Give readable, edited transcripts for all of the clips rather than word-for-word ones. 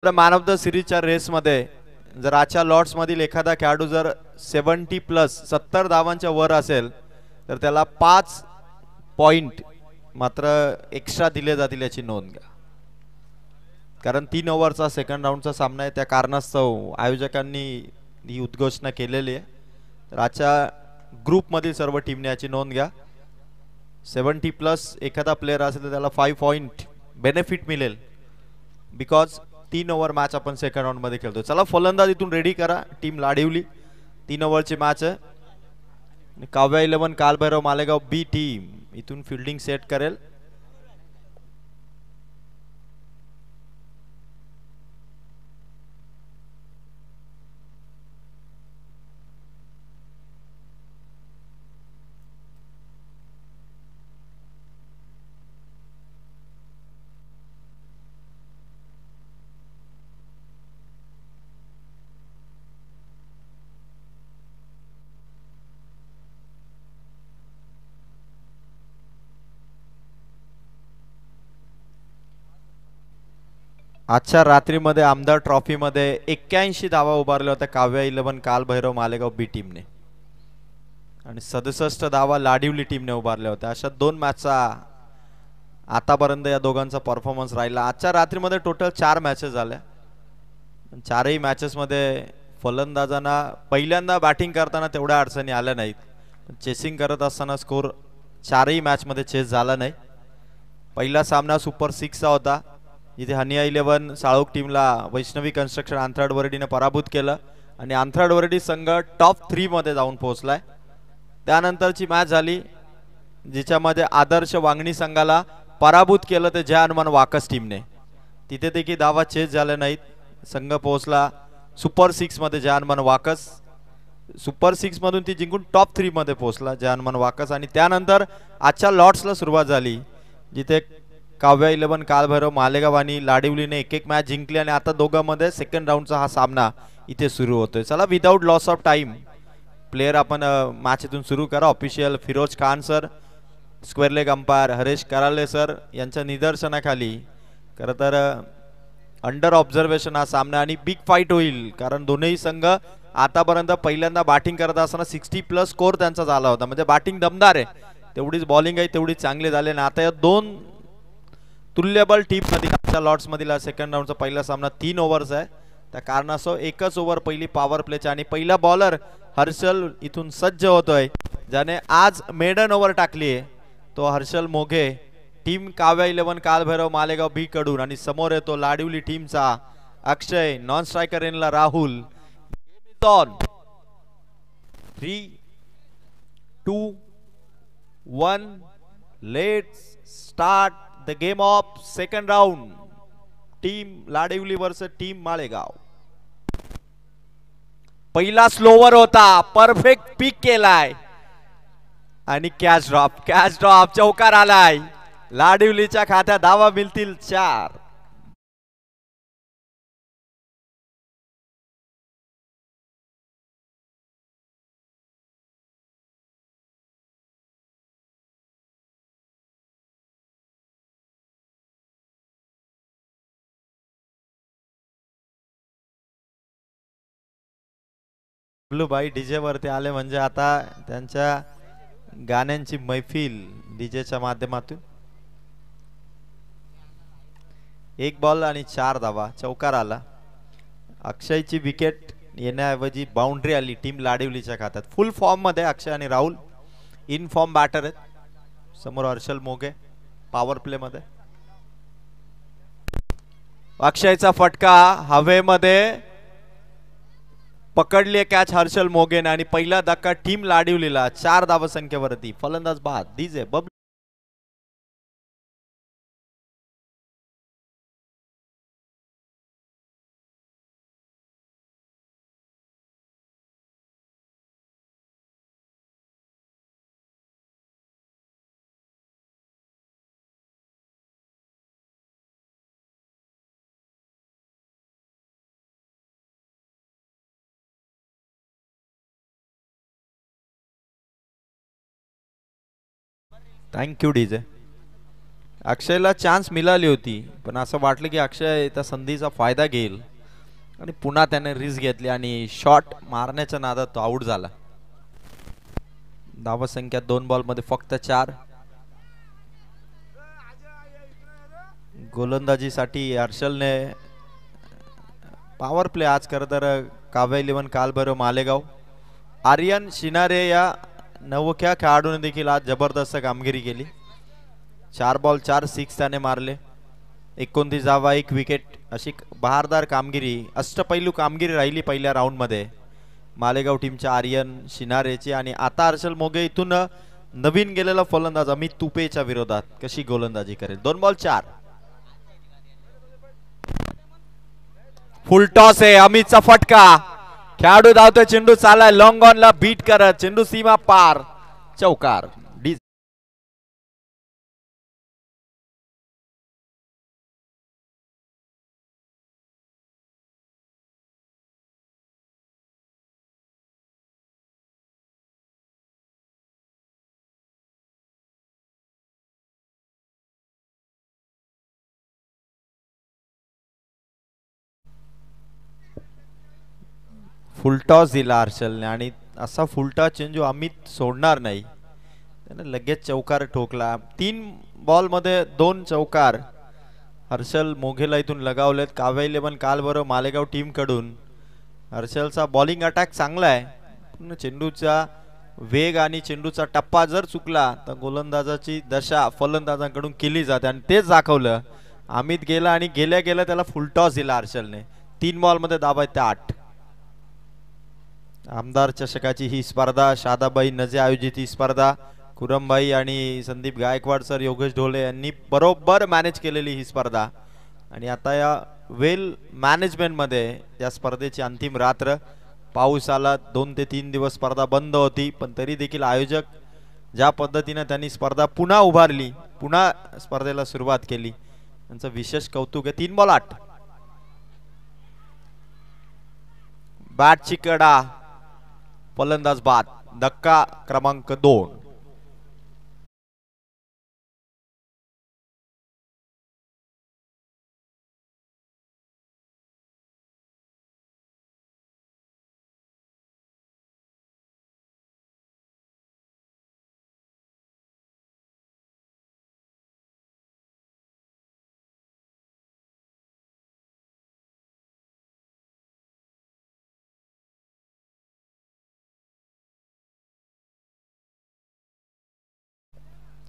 Man of the सिरीजच्या रेसमध्ये जर आजच्या लॉट्स मधील एखादा खेळाडू जर 70+ धावांच्या वर असेल तर त्याला 5 पॉइंट मात्र एक्स्ट्रा दिले जातील याची नोंद घ्या. कारण 3 ओव्हरचा सेकंड राऊंडचा सामना आहे, त्या कारणास्तव आयोजकांनी ही उद्घोषणा केलेली आहे. तर आजच्या ग्रुपमधील सर्व टीमने याची नोंद घ्या. 70+ एखादा प्लेयर असेल तर त्याला 5 पॉइंट बेनिफिट मिळेल, बिकॉज 3 ओव्हर मॅच आपण सेकंड राऊंड मध्ये खेळतो. चला फलंदाज इथून रेडी करा. टीम लाडिवली 3 ओव्हरची मॅच आहे. काव्या 11 कालभैरव मालेगाव बी टीम इथून फिल्डिंग सेट करेल. आजच्या रात्रीमध्ये आमदार ट्रॉफीमध्ये 81 धावा उभारल्या होत्या काव्या 11 कालभैरव मालेगाव बी टीमने आणि 67 धावा लाडिवली टीमने उभारल्या होत्या. अशा 2 मॅचचा आतापर्यंत या दोघांचा परफॉर्मन्स राहिला. आजच्या रात्रीमध्ये टोटल 4 मॅचेस झाल्या. 4ही मॅचेस मध्ये फलंदाजांना पहिल्यांदा बॅटिंग करताना तेवढ्या अडचणी आल्या नाहीत. चेसिंग करत असताना स्कोर 4ही मॅच मध्ये चेस झाला नाही. पहिला सामना सुपर 6चा होता, जिथे हनिया 11 साळोख टीमला वैष्णवी कन्स्ट्रक्शन आंथराड वरडीने पराभूत केलं आणि आंथराड वरडी संघ टॉप 3 मध्ये जाऊन पोहोचलाय. त्यानंतरची मॅच झाली जिच्यामध्ये आदर्श वांगणी संघाला पराभूत केलं ते जय हनुमान वाकस टीमने. तिथे देखील धावा चेस झाल्या नाहीत. संघ पोहोचला सुपर 6 मध्ये जय हनुमान वाकस. सुपर 6 मधून ती जिंकून टॉप 3 मध्ये पोहोचला जय हनुमान वाकस. आणि त्यानंतर आजच्या लॉट्सला सुरुवात झाली, जिथे काव्या 11 कालभैरव मालेगाव आणि लाडिवलीने एक मॅच जिंकली आणि आता दोघांमध्ये सेकंड राऊंडचा हा सामना इथे सुरू होतोय. चला without loss of time player आपण मॅच इथून सुरू करा. Official Firoz Khan sir, square leg umpire Haresh Karale sir यांच्या निदर्शनाखाली खरं तर अंडर ऑब्झर्वेशन हा सामना आणि बिग फाईट होईल. कारण दोन्ही संघ आतापर्यंत पहिल्यांदा बॅटिंग करत असताना 60+ स्कोर त्यांचा झाला होता. म्हणजे बॅटिंग दमदार आहे, तेवढीच बॉलिंग आहे तेवढी चांगली झाली. आणि आता या 2 तुल्यबल टीम मधील लॉट्स मधील सेकंड राऊंडचा पहिला सामना 3 ओव्हर्स आहे. त्या कारणास्तव एकच ओव्हर पहिली पॉवर प्लेची आणि पहिला बॉलर हर्षल इथून सज्ज होतोय, ज्याने आज मेडन ओव्हर टाकली आहे. तो हर्षल मोघे टीम काव्या 11 कालभैरव मालेगाव बी कडून. आणि समोर येतो लाडिवली टीमचा अक्षय, नॉन स्ट्रायकर इनला Rahul. 3, 2, 1 let's start the game of second round. Team Ladivali versus team Malegaon. पहिला स्लोवर होता, परफेक्ट पिक केलाय आणि कॅच ड्रॉप चौकार आलाय. लाडिवलीच्या खात्यात धावा मिळतील 4. भाई डीजे वरती आले म्हणजे आता त्यांच्या गाण्यांची मैफिल डीजेच्या माध्यमातून. 1 बॉल आणि 4 धावा, चौकार आला. अक्षयची विकेट येण्याऐवजी बाउंड्री आली टीम लाडिवलीच्या खात्यात. फुल फॉर्म मध्ये अक्षय आणि राहुल इन फॉर्म बॅटर आहेत. समोर हर्षल मोगे पॉवर प्ले मध्ये. अक्षयचा फटका हवेमध्ये पकडली कॅच हर्षल मोगेने आणि पहिला धक्का टीम लाडिवलीला 4 धावसंख्येवरती. फलंदाज बाद डीजे बबलू. Thank you DJ. अक्षयला चान्स मिळाली होती, पण असं वाटलं की अक्षय त्या संधीचा फायदा घेईल आणि पुन्हा त्याने रिस्क घेतली आणि शॉट मारण्याच्या नादात तो आउट झाला. धावसंख्या 2 बॉलमध्ये फक्त 4. गोलंदाजीसाठी हर्षलने पॉवर प्ले आज खरं तर काव्या 11 कालभैरव मालेगाव. आर्यन शिनारे या नवख्या खेळाडूने देखील आज जबरदस्त कामगिरी केली. 4 बॉल 4 सिक्स त्याने मारले. 29 धावा 1 विकेट अशी बहारदार कामगिरी, अष्टपैलू कामगिरी राहिली पहिल्या राऊंडमध्ये मालेगाव टीमच्या आर्यन शिनारेची. आणि आता हर्षल मोगे इथून नवीन गेलेला फलंदाज अमित तुपेच्या विरोधात कशी गोलंदाजी करेल. 2 बॉल 4. फुल टॉस आहे. अमितचा फटका. खेळाडू धावतोय, चेंडू चाललाय लॉंग ऑन ला बीट करत, चेंडू सीमा पार, चौकार. फुलटॉस दिला हर्षलने आणि असा फुलटॉस चेंडू अमित सोडणार नाही, त्याने लगेच चौकार ठोकला. 3 बॉल मध्ये 2 चौकार हर्षल मोघेला इथून लगावलेत. काव्या 11 कालभैरव मालेगाव टीम कडून हर्षलचा बॉलिंग अटॅक चांगला आहे, पण चेंडूचा वेग आणि चेंडूचा टप्पा जर चुकला तर गोलंदाजाची दशा फलंदाजांकडून केली जाते आणि तेच दाखवलं. अमित गेला आणि गेल्या गेल्या त्याला फुलटॉस दिला हर्षलने. 3 बॉल मध्ये धावा आहेत 8. आमदार चषकाची ही स्पर्धा, शादाबाई नजे आयोजित ही स्पर्धा, कुरमभाई आणि संदीप गायकवाड सर, योगेश ढोले यांनी बरोबर मॅनेज केलेली ही स्पर्धा. आणि आता या वेल मॅनेजमेंट मध्ये या स्पर्धेची अंतिम रात्र. पाऊस आला, 2 ते 3 दिवस स्पर्धा बंद होती, पण तरी देखील आयोजक ज्या पद्धतीने त्यांनी स्पर्धा पुन्हा उभारली, पुन्हा स्पर्धेला सुरुवात केली, त्यांचं विशेष कौतुक आहे. 3 बॉल 8. बॅटची कडा, फलंदाज बाद, धक्का क्रमांक 2.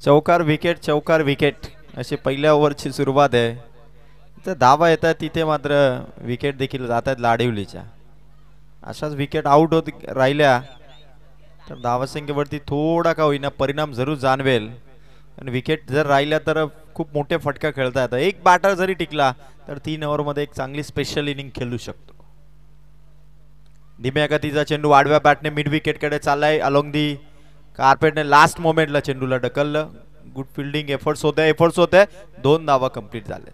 चौकार विकेट, चौकार विकेट अशी पहिल्या ओव्हरची सुरुवात आहे. तर धावा येतात तिथे मात्र विकेट देखील जात आहेत लाडिवलीच्या. अशाच विकेट आउट होत राहिल्या तर धावसंख्येवरती थोडा का होईना परिणाम जरूर जाणवेल. आणि विकेट जर राहिल्या तर खूप मोठे फटका खेळता येतात. एक बॅटर जरी टिकला तर 3 ओव्हरमध्ये एक चांगली स्पेशल इनिंग खेळू शकतो. धीम्या गतीचा चेंडू आडव्या बॅटने मिड विकेटकडे चाललाय. अलोंग दी कार्पेटने लास्ट मोमेंटला चेंडूला ढकललं. गुड फिल्डिंग एफर्ट्स होते. 2 धावा कंप्लीट झाले.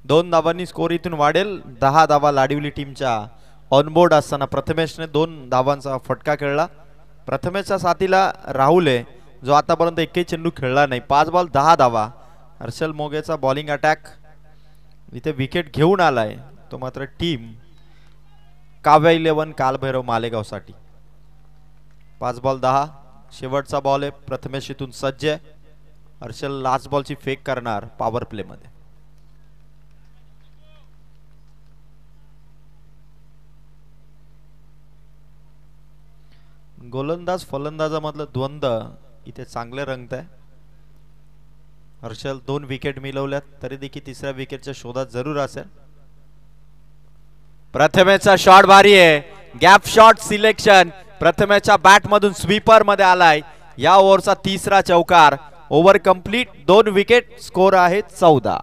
2 धावांनी स्कोर इथून वाढेल. 10 धावा लाडिवली टीमच्या ऑनबोर्ड असताना प्रथमेशने 2 धावांचा फटका खेळला. प्रथमेशच्या साथीला राहुल आहे, जो आतापर्यंत एकही चेंडू खेळला नाही. 5 बॉल 10 धावा. हर्षल मोगेचा बॉलिंग अटॅक इथे विकेट घेऊन आलाय, तो मात्र टीम काव्या 11 कालभैरव मालेगाव साठी. 5 बॉल 10. शेवटचा बॉल आहे. प्रथमेश इथून सज्ज आहे. हर्षल लास्ट बॉलची फेक करणार पॉवर प्ले मध्ये. गोलंदाज फलंदाजामधलं द्वंद्व इथे चांगले रंगत आहे. हर्षल 2 विकेट मिळवल्यात, तरी देखील तिसऱ्या विकेटच्या शोधात जरूर असेल. प्रथमेशचा शॉट भारी आहे. गॅप शॉट सिलेक्शन प्रथमेशच्या बॅट मधून स्वीपर मध्ये आलाय. या ओव्हरचा तिसरा चौकार. Over complete. 2 विकेट. स्कोर आहे 14.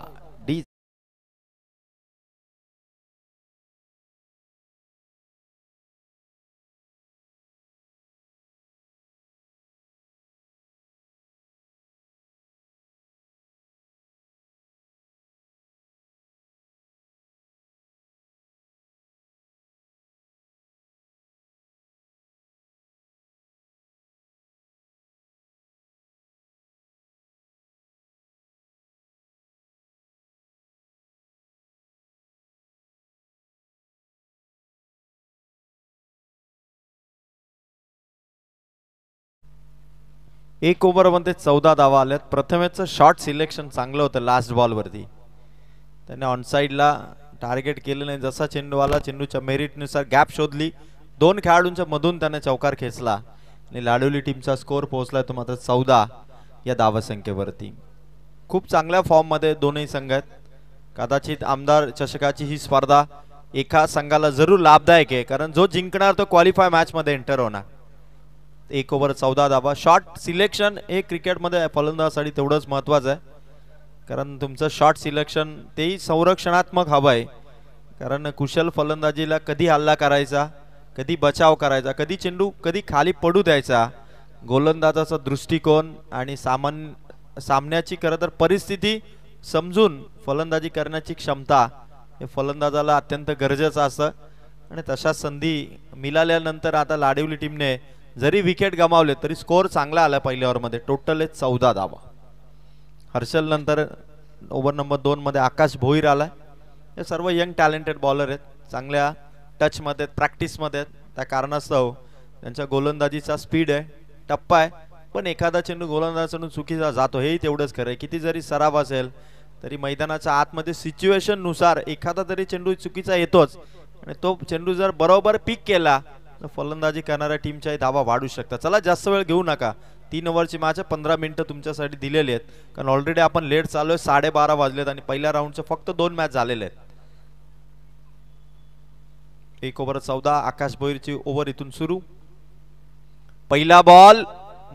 एक ओव्हरमध्ये 14 धावा आल्यात. प्रथमेशचं शॉट सिलेक्शन चांगलं होतं लास्ट बॉलवरती. त्याने ऑनसाईडला टार्गेट केलं नाही. जसा चेंडू आला चेंडूच्या मेरिटनुसार गॅप शोधली. 2 खेळाडूंच्या मधून त्याने चौकार खेचला आणि लाडोली टीमचा स्कोर पोहोचला तो मात्र 14 या धावसंख्येवरती. खूप चांगल्या फॉर्ममध्ये दोन्ही संघ आहेत. कदाचित आमदार चषकाची ही स्पर्धा एका संघाला जरूर लाभदायक आहे, कारण जो जिंकणार तो क्वालिफाय मॅचमध्ये एंटर होणार. 1 ओव्हर 14 धावा. शॉट सिलेक्शन हे क्रिकेटमध्ये फलंदाजासाठी तेवढंच महत्त्वाचं आहे, कारण तुमचं शॉट सिलेक्शन तेही संरक्षणात्मक हवं आहे. कारण कुशल फलंदाजीला कधी हल्ला करायचा, कधी बचाव करायचा, कधी चेंडू कधी खाली पडू द्यायचा, गोलंदाजाचा दृष्टिकोन आणि सामन्याची खरं तर परिस्थिती समजून फलंदाजी करण्याची क्षमता हे फलंदाजाला अत्यंत गरजेचं असतं. आणि तशा संधी मिळाल्यानंतर आता लाडिवली टीमने जरी विकेट गमावले तरी स्कोर चांगला आला. पहिल्या ओव्हरमध्ये टोटल आहे 14 धावा. हर्षल नंतर ओव्हर नंबर 2 मध्ये आकाश भोईर आलाय. हे सर्व यंग टॅलेंटेड बॉलर आहेत, चांगल्या टचमध्ये प्रॅक्टिसमध्ये आहेत. त्या कारणास्तव त्यांच्या गोलंदाजीचा स्पीड आहे, टप्पा आहे, पण एखादा चेंडू गोलंदाजाकडून चुकीचा जातो हेही तेवढंच खरं आहे. किती जरी सराव असेल तरी मैदानाच्या आतमध्ये सिच्युएशन नुसार एखादा तरी चेंडू चुकीचा येतोच, आणि तो चेंडू जर बरोबर पिक केला तर फलंदाजी करणाऱ्या टीमच्याही धावा वाढू शकतात. चला जास्त वेळ घेऊ नका. 3 ओव्हरची मॅच 15 मिनिटं तुमच्यासाठी दिलेली आहेत, कारण ऑलरेडी आपण लेट चालू आहे. 12:30 वाजलेत आणि पहिल्या राऊंडचे फक्त 2 मॅच झालेले आहेत. 1 ओव्हर 14. आकाश भोईरची ओव्हर इथून सुरू. पहिला बॉल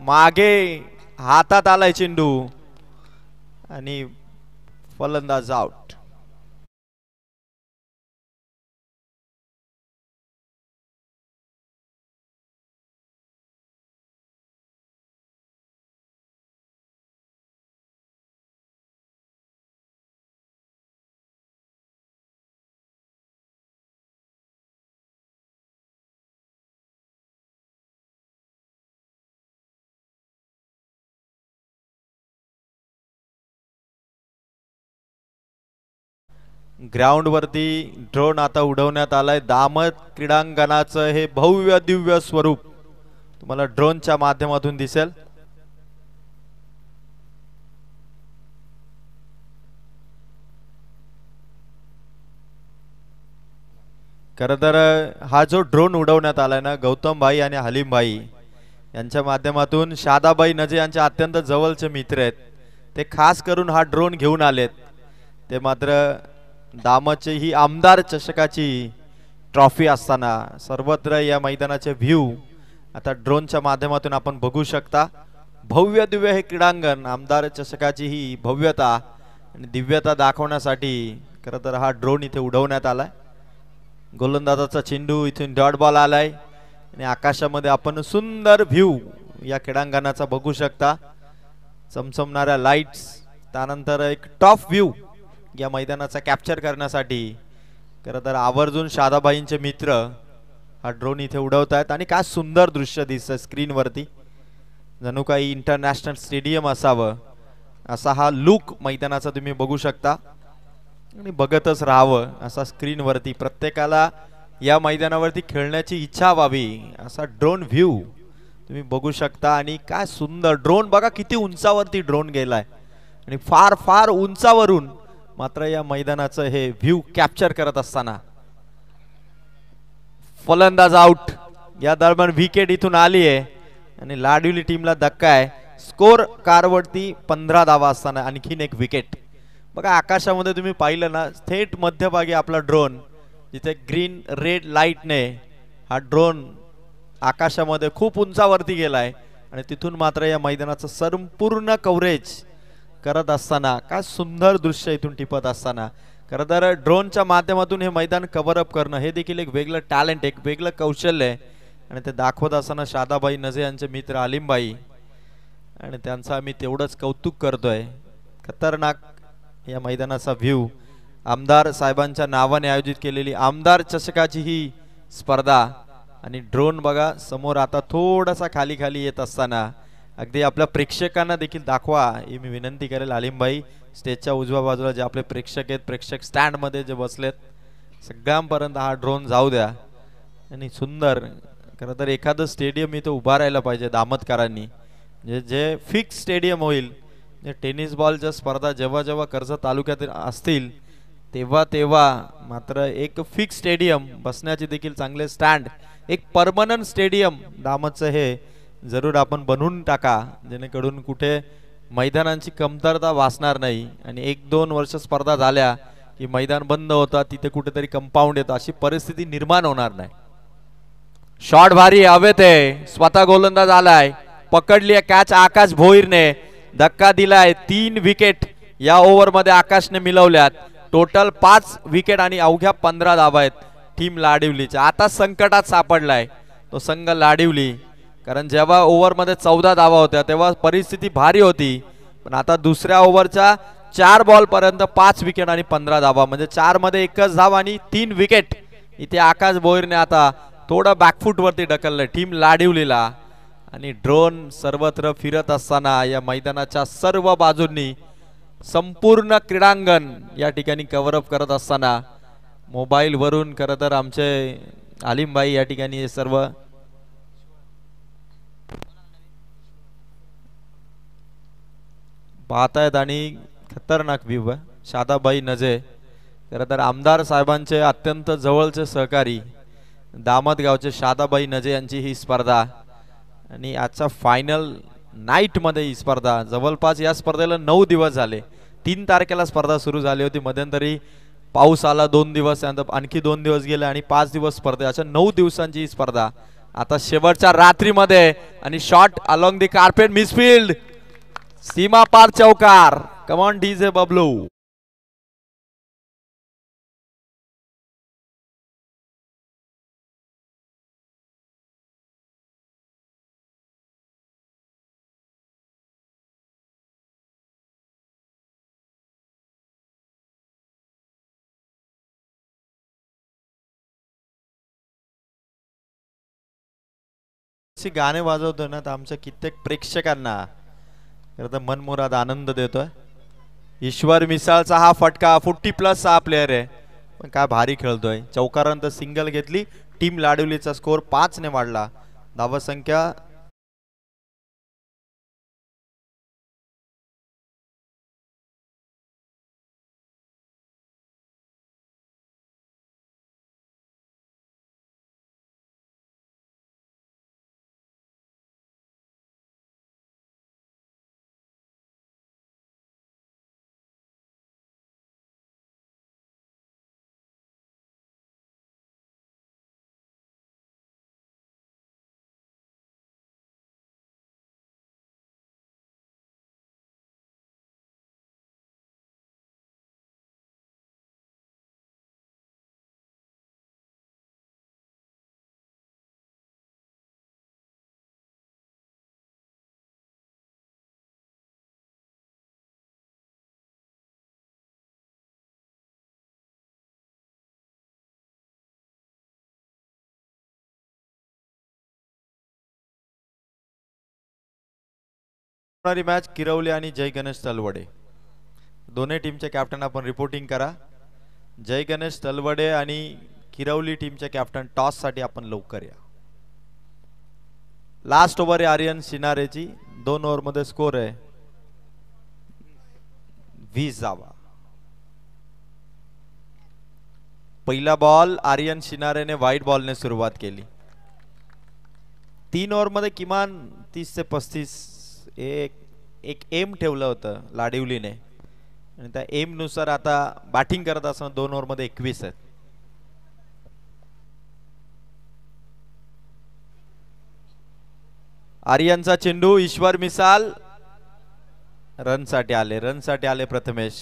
मागे हातात आलाय चेंडू आणि फलंदाज आउट. ग्राउंड वरती ड्रोन आता उडवण्यात आलाय. दामत क्रीडांगणाचं हे भव्य दिव्य स्वरूप तुम्हाला ड्रोनच्या माध्यमातून दिसेल. खरं तर हा जो ड्रोन उडवण्यात आलाय ना, गौतम भाई आणि हलीम भाई यांच्या माध्यमातून शादाबाई नजे यांचे अत्यंत जवळचे मित्र आहेत. ते खास करून हा ड्रोन घेऊन आलेत. ते मात्र दामतची ही आमदार चषकाची ट्रॉफी असताना सर्वत्र या मैदानाचे व्ह्यू आता ड्रोनच्या माध्यमातून आपण बघू शकता. भव्य दिव्य हे क्रीडांगण आमदार चषकाची ही भव्यता आणि दिव्यता दाखवण्यासाठी खरं तर हा ड्रोन इथे उडवण्यात आलाय. गोलंदाजाचा चेंडू इथून डॉट बॉल आलाय आणि आकाशामध्ये आपण सुंदर व्ह्यू या क्रीडांगणाचा बघू शकता. चमचमणाऱ्या लाईट्स, त्यानंतर एक टॉप व्ह्यू या मैदानाचा कॅप्चर करण्यासाठी खरं तर आवर्जून शादाबाईंचे मित्र हा ड्रोन इथे उडवत आहेत. आणि काय सुंदर दृश्य दिसतं स्क्रीनवरती, जणू काही इंटरनॅशनल स्टेडियम असावं असा हा लुक मैदानाचा तुम्ही बघू शकता. आणि बघतच राहावं असा स्क्रीनवरती प्रत्येकाला या मैदानावरती खेळण्याची इच्छा व्हावी असा ड्रोन व्ह्यू तुम्ही बघू शकता. आणि काय सुंदर ड्रोन बघा, किती उंचावरती ड्रोन गेलाय आणि फार फार उंचावरून मात्र या मैदानाचं हे व्ह्यू कॅप्चर करत असताना फलंदाज आउट. या दरम्यान विकेट इथून आली आहे आणि लाडविली टीमला धक्का आहे. स्कोर कारवरती 15 धावा असताना आणखीन एक विकेट. बघा आकाशामध्ये तुम्ही पाहिलं ना, थेट मध्यभागी आपला ड्रोन, जिथे ग्रीन रेड लाईटने हा ड्रोन आकाशामध्ये खूप उंचावरती गेलाय आणि तिथून मात्र या मैदानाचं संपूर्ण कव्हरेज करत असताना काय सुंदर दृश्य इथून टिपत असताना खरं तर ड्रोनच्या माध्यमातून हे मैदान कव्हर अप करणं हे देखील एक वेगळं टॅलेंट, एक वेगळं कौशल्य आहे. आणि ते दाखवत असताना शादाबाई नजे यांचे मित्र आलिमबाई आणि त्यांचं आम्ही तेवढंच कौतुक करतोय. खतरनाक या मैदानाचा व्ह्यू. आमदार साहेबांच्या नावाने आयोजित केलेली आमदार चषकाची ही स्पर्धा आणि ड्रोन बघा समोर आता थोडासा खाली खाली येत असताना अगदी आपल्या प्रेक्षकांना देखील दाखवा ही मी विनंती करेल. आलिमबाई स्टेजच्या उजव्या बाजूला जे आपले प्रेक्षक आहेत, प्रेक्षक स्टँड मध्ये जे बसलेत, सगळ्यांपर्यंत हा ड्रोन जाऊ द्या. आणि सुंदर खरं तर एखादं स्टेडियम इथं उभा राहायला पाहिजे दामतकरांनी. जे फिक्स स्टेडियम होईल, जे टेनिस बॉलच्या स्पर्धा जेव्हा जेव्हा कर्जत तालुक्यात असतील तेव्हा तेव्हा मात्र एक फिक्स स्टेडियम, बसण्याचे देखील चांगले स्टँड, एक परमनंट स्टेडियम दामतचं हे जरूर आपण बनवून टाका, जेणेकरून कुठे मैदानांची कमतरता भासणार नाही आणि 1-2 वर्ष स्पर्धा झाल्या की मैदान बंद होतात, तिथे कुठेतरी कंपाऊंड येतं, अशी परिस्थिती निर्माण होणार नाही. शॉट भारी हवेत आहे, स्वतः गोलंदाज आलाय, पकडली आहे कॅच आकाश भोईरने, धक्का दिलाय. 3 विकेट या ओव्हर मध्ये आकाशने मिळवल्यात. टोटल 5 विकेट आणि अवघ्या 15 धावा आहेत टीम लाडिवलीच्या. आता संकटात सापडलाय तो संघ लाडिवली, कारण जेव्हा ओव्हर मध्ये 14 धावा होत्या तेव्हा परिस्थिती भारी होती, पण आता दुसऱ्या ओव्हरच्या 4 बॉल पर्यंत 5 विकेट आणि 15 धावा, म्हणजे 4 मध्ये 1च धाव आणि 3 विकेट. इथे आकाश भोईरने आता थोडं बॅकफूट वरती ढकललंय टीम लाडिवलीला. आणि ड्रोन सर्वत्र फिरत असताना या मैदानाच्या सर्व बाजूंनी संपूर्ण क्रीडांगण या ठिकाणी कव्हरअप करत असताना मोबाईल वरून खरं तर आमचे आलिमबाई या ठिकाणी हे सर्व पाहतायत आणि खतरनाक व्ह्यू आहे. शादाबाई नजे खरं तर आमदार साहेबांचे अत्यंत जवळचे सहकारी दामत गावचे शादाबाई नजे यांची ही स्पर्धा, आणि आजचा फायनल नाईट मध्ये ही स्पर्धा. जवळपास या स्पर्धेला 9 दिवस झाले. 3 तारखेला स्पर्धा सुरू झाली होती, मध्यंतरी पाऊस आला 2 दिवस, त्यानंतर आणखी 2 दिवस गेले आणि 5 दिवस स्पर्धे, अशा 9 दिवसांची ही स्पर्धा आता शेवटच्या रात्रीमध्ये. आणि shot along the carpet, misfield, सीमा पार चौकार. Come on DJ Bablu. गाणे वाजवतोय ना, तर आमच्या कित्येक प्रेक्षकांना मनमुराद आनंद देतोय. ईश्वर मिसाळचा हा फटका 40+ हा प्लेयर आहे, पण काय भारी खेळतोय. चौकारानंतर सिंगल घेतली, टीम लाडवलीचा स्कोर 5 ने वाढला. धावसंख्या मॅच किरवली आणि जय गणेश तलवडे दोन्ही टीमचे कॅप्टन आपण रिपोर्टिंग करा. जय गणेश तलवडे आणि किरवली टीमचे कॅप्टन टॉस साठी आपण लवकर या. लास्ट ओव्हर आहे आर्यन शिनारेची. 2 ओव्हर मध्ये स्कोर आहे 20 धावा. पहिला बॉल आर्यन शिनारेने व्हाईट बॉलने सुरुवात केली. 3 ओव्हर मध्ये किमान 30 ते 35 एक एम ठेवलं होतं लाडिवलीने, आणि त्या एम नुसार आता बॅटिंग करत असताना 2 ओव्हर मध्ये 21 आहेत. आर्यनचा चेंडू, ईश्वर मिसाल रन साठी आले प्रथमेश.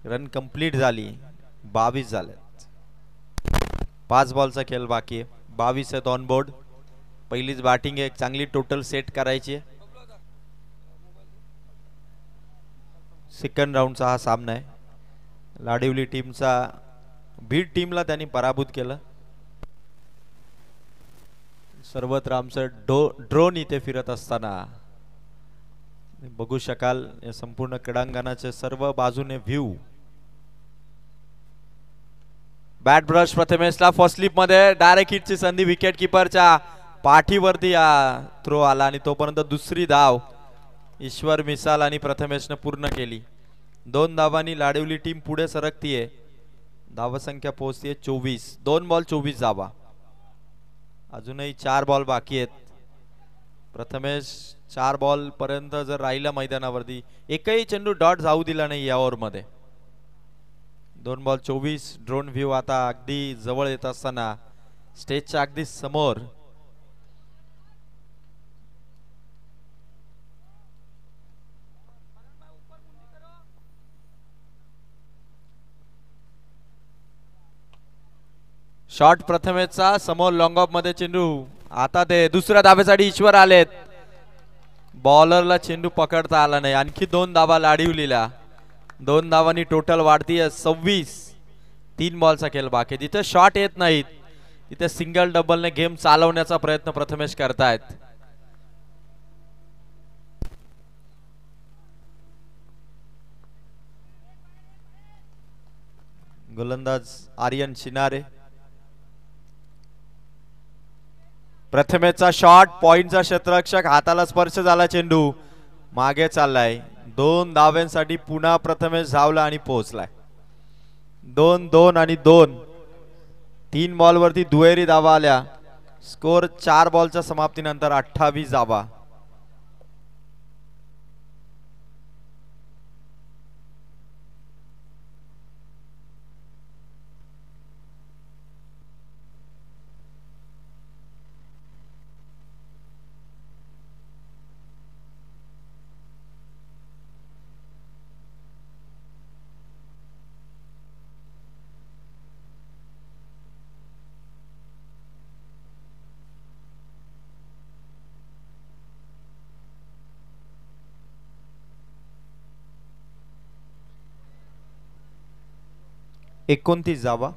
रन कंप्लीट झाली, 22 झाले. 5 बॉलचा खेळ बाकी आहे, 22 आहेत ऑन बोर्ड. पहिलीच बॅटिंग आहे, चांगली टोटल सेट करायची आहे. सेकंड राऊंडचा हा सामना आहे. लाडिवली टीमचा बीड टीमला त्यांनी पराभूत केलं. सर्वत्र आमचं ड्रोन इथे फिरत असताना बघू शकाल या संपूर्ण क्रीडांगणाचे सर्व बाजूने व्ह्यू. बॅट ब्रश प्रथमेशला फर्स्ट स्लिप मध्ये डायरेक्ट हिटची संधी विकेट किपरच्या. पाठीवरती थ्रो आला आणि तोपर्यंत दुसरी धाव ईश्वर मिसाल आणि प्रथमेशने पूर्ण केली. 2 धावांनी लाडवली टीम पुढे सरकतीये. धावसंख्या पोहोचतीये 24. 2 बॉल 24 धावा. अजूनही 4 बॉल बाकी आहेत. प्रथमेश 4 बॉल पर्यंत जर राहिला मैदानावरती, एकही चेंडू डॉट जाऊ दिला नाही या ओव्हर मध्ये. 2 बॉल 24. ड्रोन व्ह्यू आता अगदी जवळ येत असताना स्टेजच्या अगदी समोर शॉट प्रथमेशचा समोर लॉंग ऑफ मध्ये चेंडू. आता ते दुसऱ्या धाब्यासाठी ईश्वर आलेत. बॉलरला चेंडू पकडता आला नाही. आणखी 2 धावा लाडीवलीला. 2 धावांनी टोटल वाढतीये 26. 3 बॉलचा खेळ बाकी. जिथे शॉट येत नाहीत तिथे सिंगल डबलने गेम चालवण्याचा प्रयत्न प्रथमेश करतायत. गोलंदाज आर्यन शिनारे. प्रथमेशचा शॉट, पॉइंटचा क्षेत्ररक्षक, हाताला स्पर्श झाला, चेंडू मागे चाललाय. 2 धाव्यांसाठी पुन्हा प्रथमेश धावला आणि पोहोचलाय. 2-2 आणि 2. 3 बॉल वरती दुहेरी धावा आल्या. स्कोर 4 बॉलच्या समाप्तीनंतर 28 धावा. एकोणतीस धावा.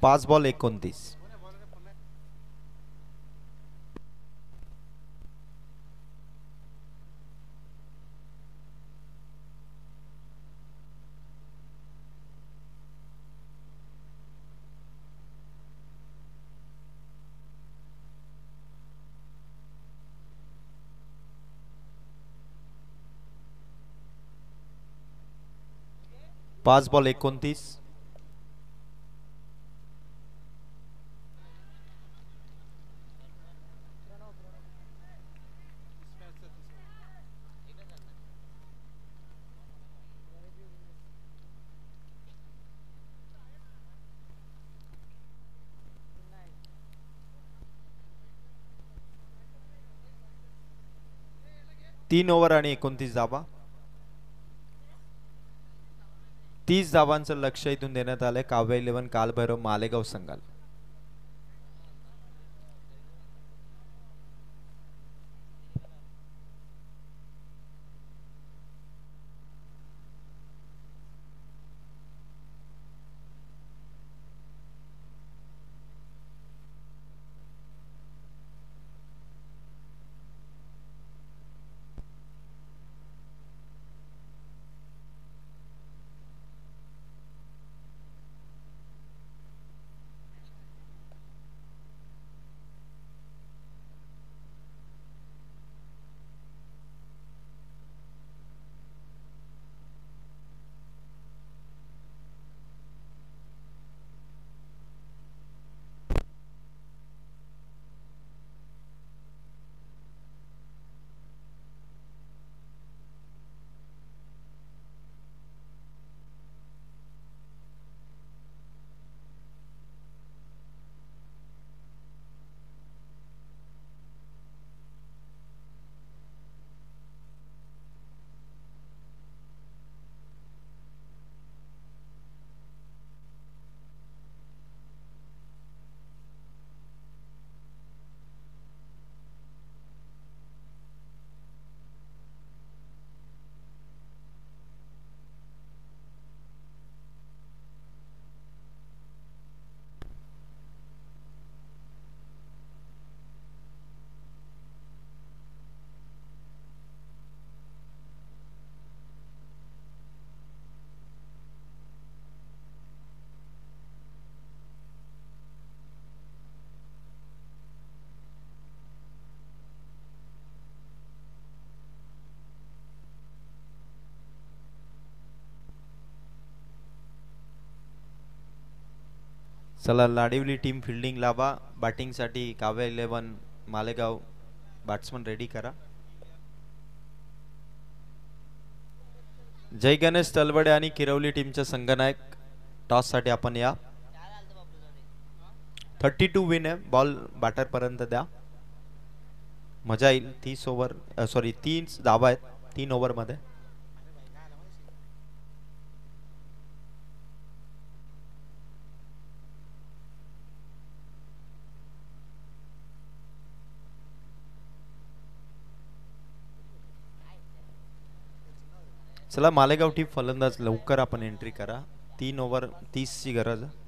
पाच बॉल 29. पाच बॉल 29. तीन ओव्हर आणि 29 धावा. 30 धावांचं लक्ष इथून देण्यात आलंय काव्य 11 कालभैरव मालेगाव संघाला. चला लाडिवली टीम फिल्डिंग लावा. बॅटिंगसाठी काव्या 11 मालेगाव बॅट्समन रेडी करा. जय गणेश तलवडे आणि किरवली टीमचे संघनायक टॉस साठी आपण या. 32 विन आहे. बॉल बॅटर पर्यंत द्या. मजा येईल. 30 ओव्हर सॉरी 3 धावा आहेत 3 ओव्हर मध्ये. चला मालेगाव टीम फलंदाज लवकर आपण एंट्री करा. 3 ओव्हर 30 ची गरज आहे.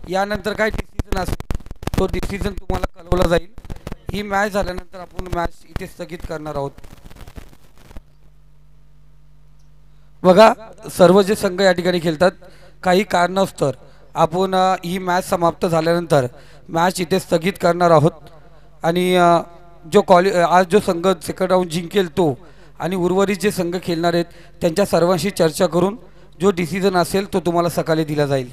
यानंतर काय डिसिजन असेल तो डिसिजन तुम्हाला कळवला जाईल. ही मॅच झाल्यानंतर आपण मॅच इथे स्थगित करणार आहोत. बघा, सर्व जे संघ या ठिकाणी खेळतात काही कारणास्तव आपण ही मॅच समाप्त झाल्यानंतर मॅच इथे स्थगित करणार आहोत. आणि जो आज जो संघ सेकंड राऊंड जिंकेल तो आणि उर्वरित जे संघ खेळणार आहेत त्यांच्या सर्वांशी चर्चा करून जो डिसिजन असेल तो तुम्हाला सकाळी दिला जाईल.